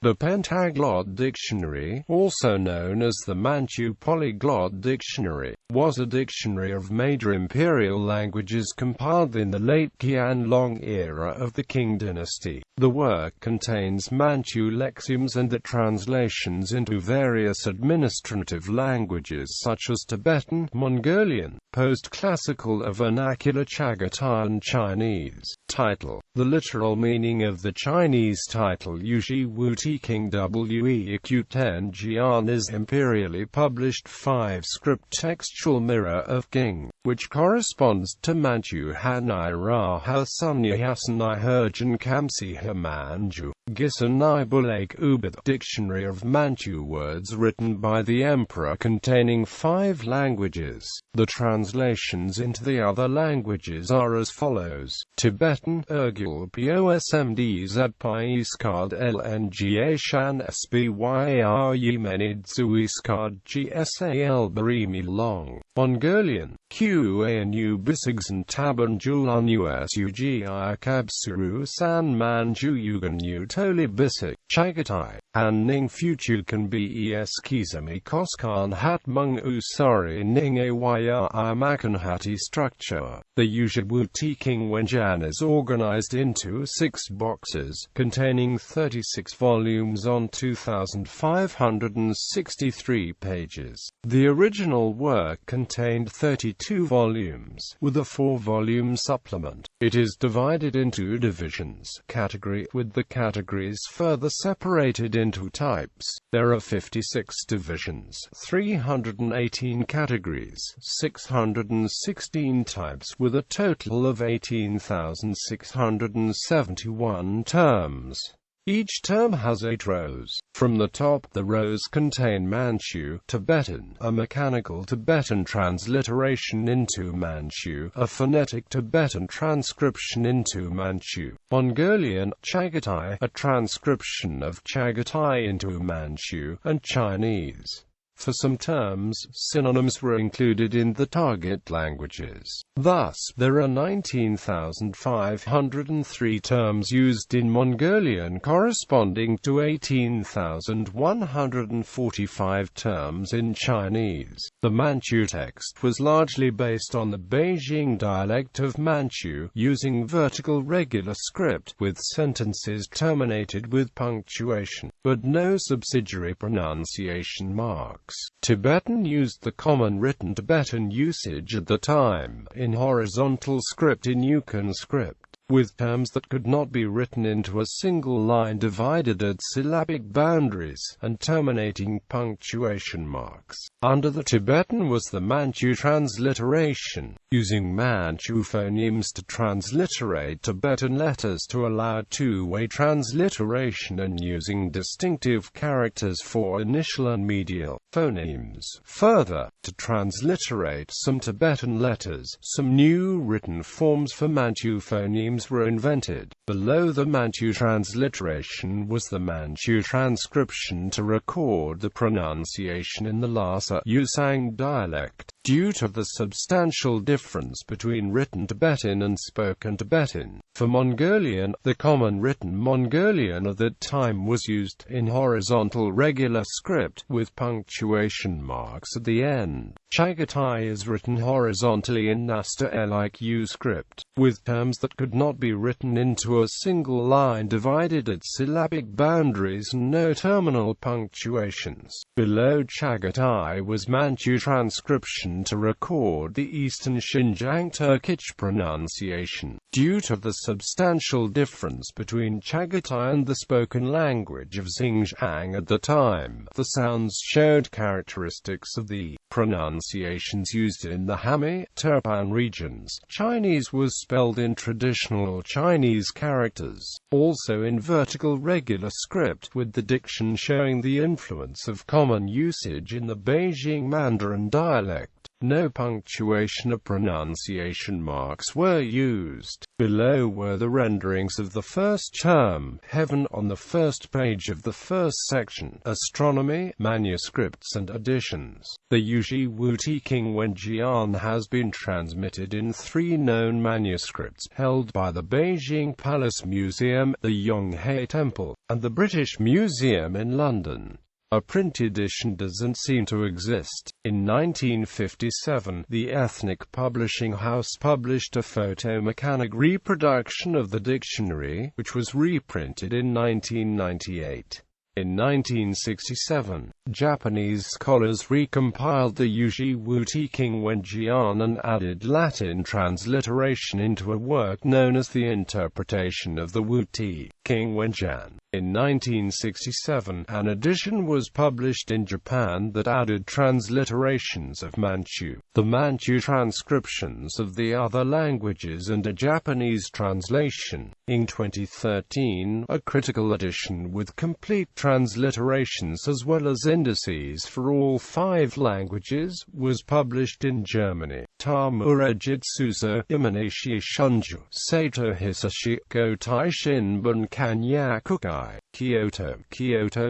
The Pentaglot Dictionary, also known as the Manchu Polyglot Dictionary, was a dictionary of major imperial languages compiled in the late Qianlong era of the Qing dynasty. The work contains Manchu lexemes and the translations into various administrative languages such as Tibetan, Mongolian, post-classical vernacular Chagatai and Chinese. Title: the literal meaning of the Chinese title Yushi Wu King We Acute Jian is imperially published 5-script textual mirror of Qing, which corresponds to Manchu Hanai Ra Hasunyi Hasanai Herjan Kamsi Manchu, Gisanai Bulak Ubith Dictionary of Manchu words written by the emperor containing 5 languages. The translations into the other languages are as follows: Tibetan, Urgul Posmd Zedpiskard Lnga Shan Sbyar Yemenid Zuiskard Gsal Barimi Long, Mongolian, Qanu Bisigsan Taban Julan Usugi Kabsuru San Manju Yugan Toli Bisik, Chagatai, and Ning Fuchu can be Kizami Koskan Hat Mung Usari Ning Aya Imakan Hati structure. The Yushiwu King Wenjan is organized into 6 boxes, containing 36 volumes on 2,563 pages. The original work contained 32 volumes, with a 4-volume supplement. It is divided into divisions, category, with the categories further separated into types. There are 56 divisions, 318 categories, 616 types, with a total of 18,671 terms. Each term has 8 rows. From the top, the rows contain Manchu, Tibetan, a mechanical Tibetan transliteration into Manchu, a phonetic Tibetan transcription into Manchu, Mongolian, Chagatai, a transcription of Chagatai into Manchu, and Chinese. For some terms, synonyms were included in the target languages. Thus, there are 19,503 terms used in Mongolian corresponding to 18,145 terms in Chinese. The Manchu text was largely based on the Beijing dialect of Manchu, using vertical regular script, with sentences terminated with punctuation, but no subsidiary pronunciation marks. Tibetan used the common written Tibetan usage at the time, in horizontal script in Yukon script, with terms that could not be written into a single line divided at syllabic boundaries, and terminating punctuation marks. Under the Tibetan was the Manchu transliteration, using Manchu phonemes to transliterate Tibetan letters to allow two-way transliteration, and using distinctive characters for initial and medial phonemes. Further, to transliterate some Tibetan letters, some new written forms for Manchu phonemes were invented. Below the Manchu transliteration was the Manchu transcription to record the pronunciation in the Lhasa Yusang dialect. Due to the substantial difference between written Tibetan and spoken Tibetan, for Mongolian, the common written Mongolian of that time was used in horizontal regular script, with punctuation marks at the end. Chagatai is written horizontally in Nasta-like U script, with terms that could not be written into a single line divided at syllabic boundaries and no terminal punctuations. Below Chagatai was Manchu transcription to record the Eastern Xinjiang Turkic pronunciation. Due to the substantial difference between Chagatai and the spoken language of Xinjiang at the time, the sounds showed characteristics of the pronunciations used in the Hami, Turpan regions. Chinese was spelled in traditional Chinese characters, also in vertical regular script, with the diction showing the influence of common usage in the Beijing Mandarin dialect. No punctuation or pronunciation marks were used. Below were the renderings of the first term, heaven, on the first page of the first section, astronomy, manuscripts and editions. The Yuji Wuti King Wenjian has been transmitted in 3 known manuscripts, held by the Beijing Palace Museum, the Yonghe Temple, and the British Museum in London. A print edition doesn't seem to exist. In 1957, the Ethnic Publishing House published a photomechanic reproduction of the dictionary, which was reprinted in 1998. In 1967, Japanese scholars recompiled the Yuji Wuti King Wenjian and added Latin transliteration into a work known as the Interpretation of the Wuti King Wenjian. In 1967, an edition was published in Japan that added transliterations of Manchu, the Manchu transcriptions of the other languages and a Japanese translation. In 2013, a critical edition with complete transliterations as well as indices for all 5 languages was published in Germany. Tamura Jitsuzo, Imanashi Shunju, Sato Hisashi, Gotai Shinbun Kanyakukai, Kyoto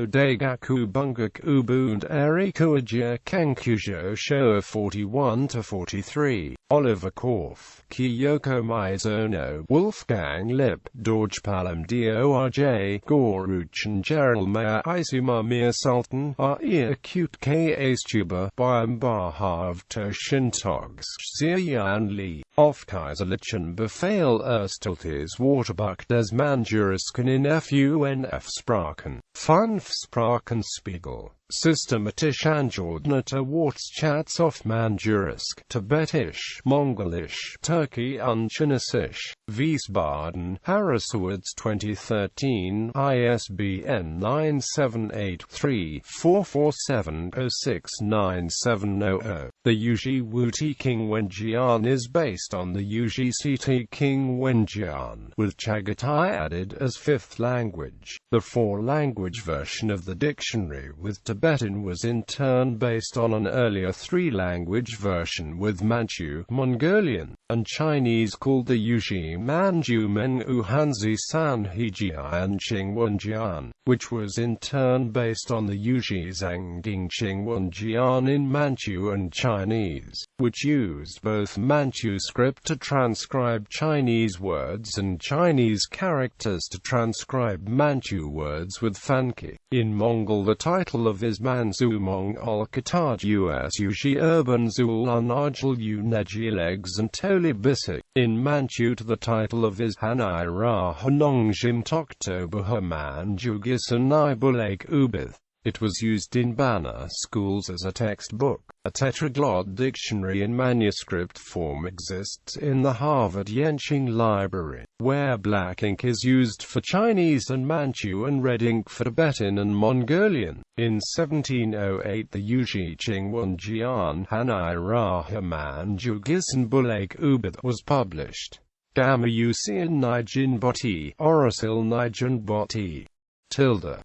Daigaku Bungaku Bund Erikuja Kankujo Showa 41-43, Oliver Korf, Kyoko Mizono, Wolfgang Lipp, Dorj Palam Dorj, Goruchan Gerald Mayer Isuma Mir Sultan, Ia Acute K. Astuba, Bahambahav Toshintogs, Xian Li, Aufkaiserlichen Befehl Ersteltes Waterbuck des Manjurisken in FUNF Sprachen, 5 Sprachenspiegel, Systematisch angeordnete Wortschatz auf Manjurisk, Tibetisch, Mongolisch, Turkey und Chinesisch, Wiesbaden, Harriswoods 2013, ISBN 978-3-447-06970. The Yuji Wuti King Wenjian is based on the Yuji Siti King Wenjian, with Chagatai added as 5th language. The 4-language version of the dictionary with Tibetan was in turn based on an earlier 3-language version with Manchu, Mongolian, and Chinese called the Yuji Manju Mengu Hanzi Sanhiji and Qing Wenjian, which was in turn based on the Yuji Zhangding Qing Wenjian in Manchu and Chinese, which used both Manchu script to transcribe Chinese words and Chinese characters to transcribe Manchu words with Fanki. In Mongol, the title of is Manzu Mongol Kataj Us Yuji Urban Zul Unajal Uneji Legs and Toli Bisik. In Manchu, the title of is Hanai Ra Hanongjim Tokto Buhaman Jugisanai Bulak Ubith. It was used in Bana schools as a textbook. A tetraglot dictionary in manuscript form exists in the Harvard Yenching Library, where black ink is used for Chinese and Manchu and red ink for Tibetan and Mongolian. In 1708, the Yuji Qing Wenjian Hanai Rahaman Jugisan Bulak Ubith was published. Gamma Usian Nijin Boti, Orasil Nijin Boti. Tilde.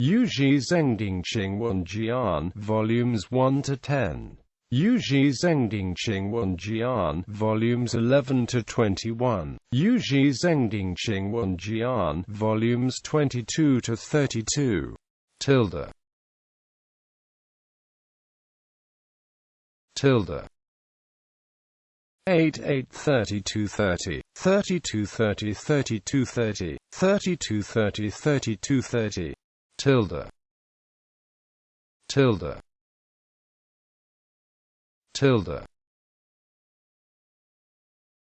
Yuji Zhengding Qing Wenjian, Volumes 1-10. Yuji Zhengding Qing Wenjian, Volumes 11-21. Yuji Zhengding Qing Wenjian, Volumes 22-32. 3230, 3230, 3230, 3230, 3230. Tilde.